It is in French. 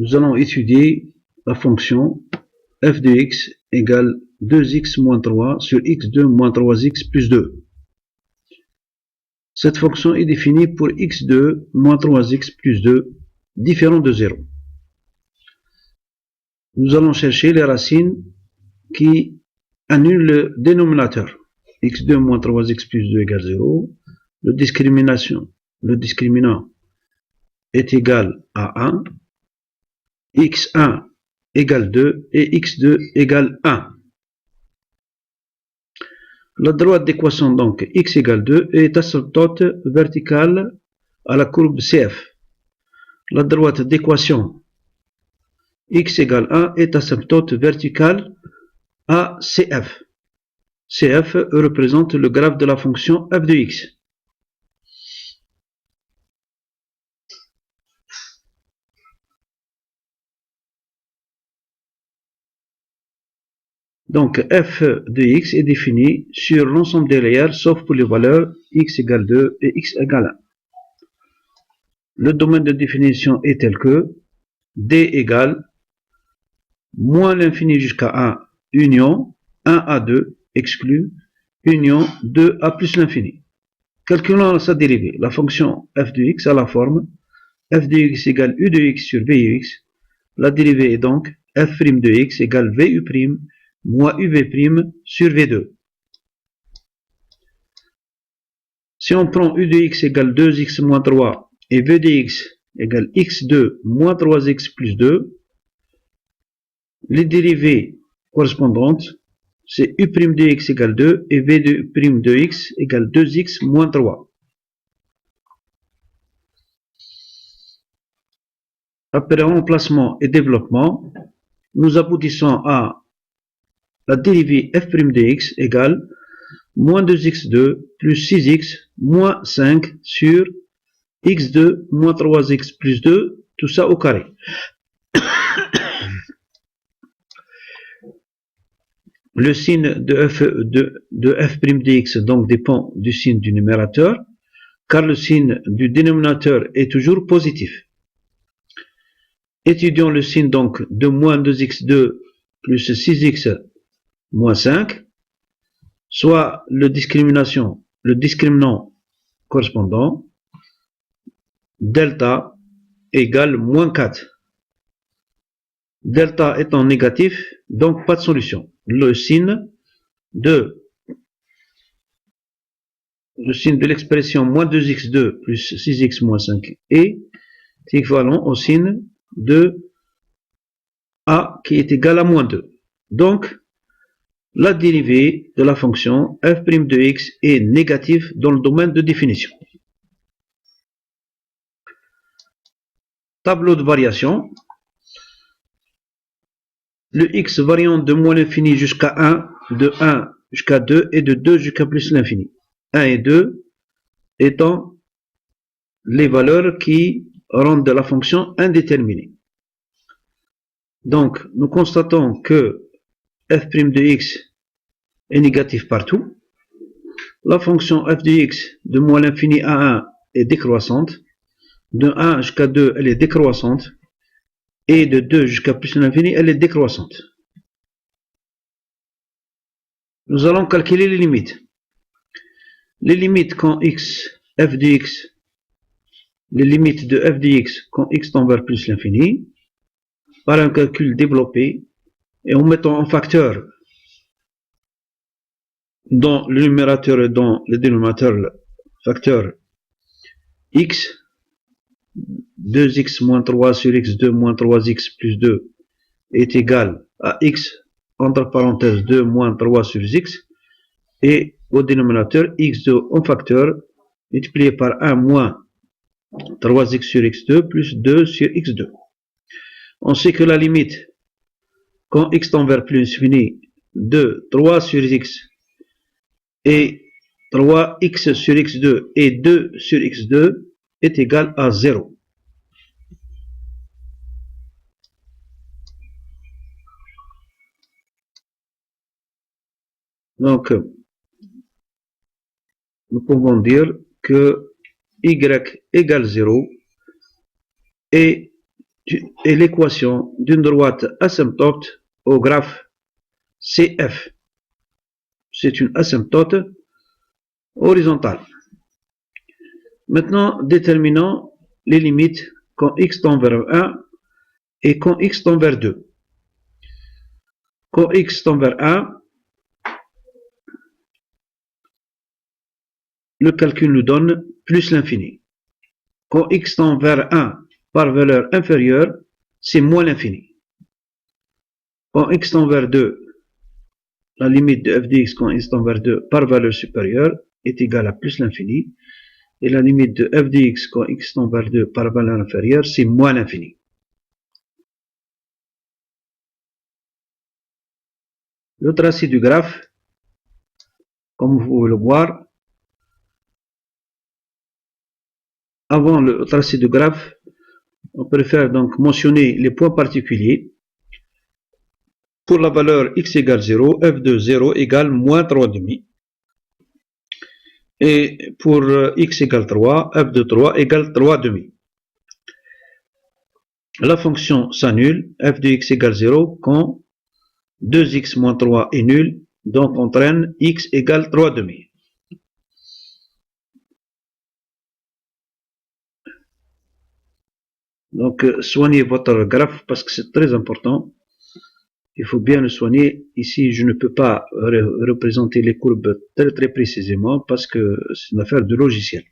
nous allons étudier la fonction f de x égale 2x moins 3 sur x2 moins 3x plus 2. Cette fonction est définie pour x2 moins 3x plus 2 différent de 0. Nous allons chercher les racines qui annulent le dénominateur. x2 moins 3x plus 2 égale 0. Le discriminant est égal à 1. x1 égale 2 et x2 égale 1. La droite d'équation donc x égale 2 est asymptote verticale à la courbe CF. La droite d'équation x égale 1 est asymptote verticale à CF. CF représente le graphe de la fonction f de x. Donc f de x est défini sur l'ensemble des réels sauf pour les valeurs x égale 2 et x égale 1. Le domaine de définition est tel que d égale moins l'infini jusqu'à 1 union 1 à 2 exclu union 2 à plus l'infini. Calculons sa dérivée. La fonction f de x a la forme f de x égale u de x sur vu x. La dérivée est donc f' de x égale vu' moins uv' sur v2. Si on prend u de x égale 2x moins 3 et v de x égale x2 moins 3x plus 2, les dérivées correspondantes, c'est u' de x égale 2 et v de x égale 2x moins 3. Après remplacement et développement, nous aboutissons à la dérivée f' de x égale moins 2x2 plus 6x moins 5 sur x2 moins 3x plus 2, tout ça au carré. Le signe de f' de x donc dépend du signe du numérateur, car le signe du dénominateur est toujours positif. Étudions le signe donc de moins 2x2 plus 6x moins 5, soit le discriminant correspondant, delta égale moins 4. Delta étant négatif, donc pas de solution. Le signe de l'expression moins 2x2 plus 6x moins 5 est équivalent au signe de a qui est égal à moins 2. Donc, la dérivée de la fonction f' de x est négative dans le domaine de définition. Tableau de variation. Le x variant de moins l'infini jusqu'à 1, de 1 jusqu'à 2 et de 2 jusqu'à plus l'infini. 1 et 2 étant les valeurs qui rendent la fonction indéterminée. Donc, nous constatons que f' de x est négatif partout. La fonction f de x de moins l'infini à 1 est décroissante. De 1 jusqu'à 2, elle est décroissante. Et de 2 jusqu'à plus l'infini, elle est décroissante. Nous allons calculer les limites. Les limites quand f de x, les limites de f de x quand x tend vers plus l'infini, par un calcul développé, et en mettant en facteur dans le numérateur et dans le dénominateur le facteur x, 2x moins 3 sur x2 moins 3x plus 2 est égal à x entre parenthèses 2 moins 3 sur x, et au dénominateur x2 en facteur multiplié par 1 moins 3x sur x2 plus 2 sur x2. On sait que la limite quand x tend vers plus infini de 3 sur x et 3x sur x2 et 2 sur x2 est égal à 0. Donc, nous pouvons dire que y égale 0 et est l'équation d'une droite asymptote au graphe CF. C'est une asymptote horizontale. Maintenant, déterminons les limites quand x tend vers 1 et quand x tend vers 2. Quand x tend vers 1, le calcul nous donne plus l'infini. Quand x tend vers 1 par valeur inférieure, c'est moins l'infini. Quand x tend vers 2, la limite de f de x quand x tend vers 2 par valeur supérieure est égale à plus l'infini. Et la limite de f de x quand x tend vers 2 par valeur inférieure, c'est moins l'infini. Le tracé du graphe, comme vous pouvez le voir, avant le tracé du graphe, on préfère donc mentionner les points particuliers. Pour la valeur x égale 0, f de 0 égale moins 3,5. Et pour x égale 3, f de 3 égale 3,5. La fonction s'annule, f de x égale 0 quand 2x moins 3 est nul, donc on traîne x égale 3,5. Donc soignez votre graphe parce que c'est très important. Il faut bien le soigner. Ici, je ne peux pas représenter les courbes très précisément parce que c'est une affaire de logiciel.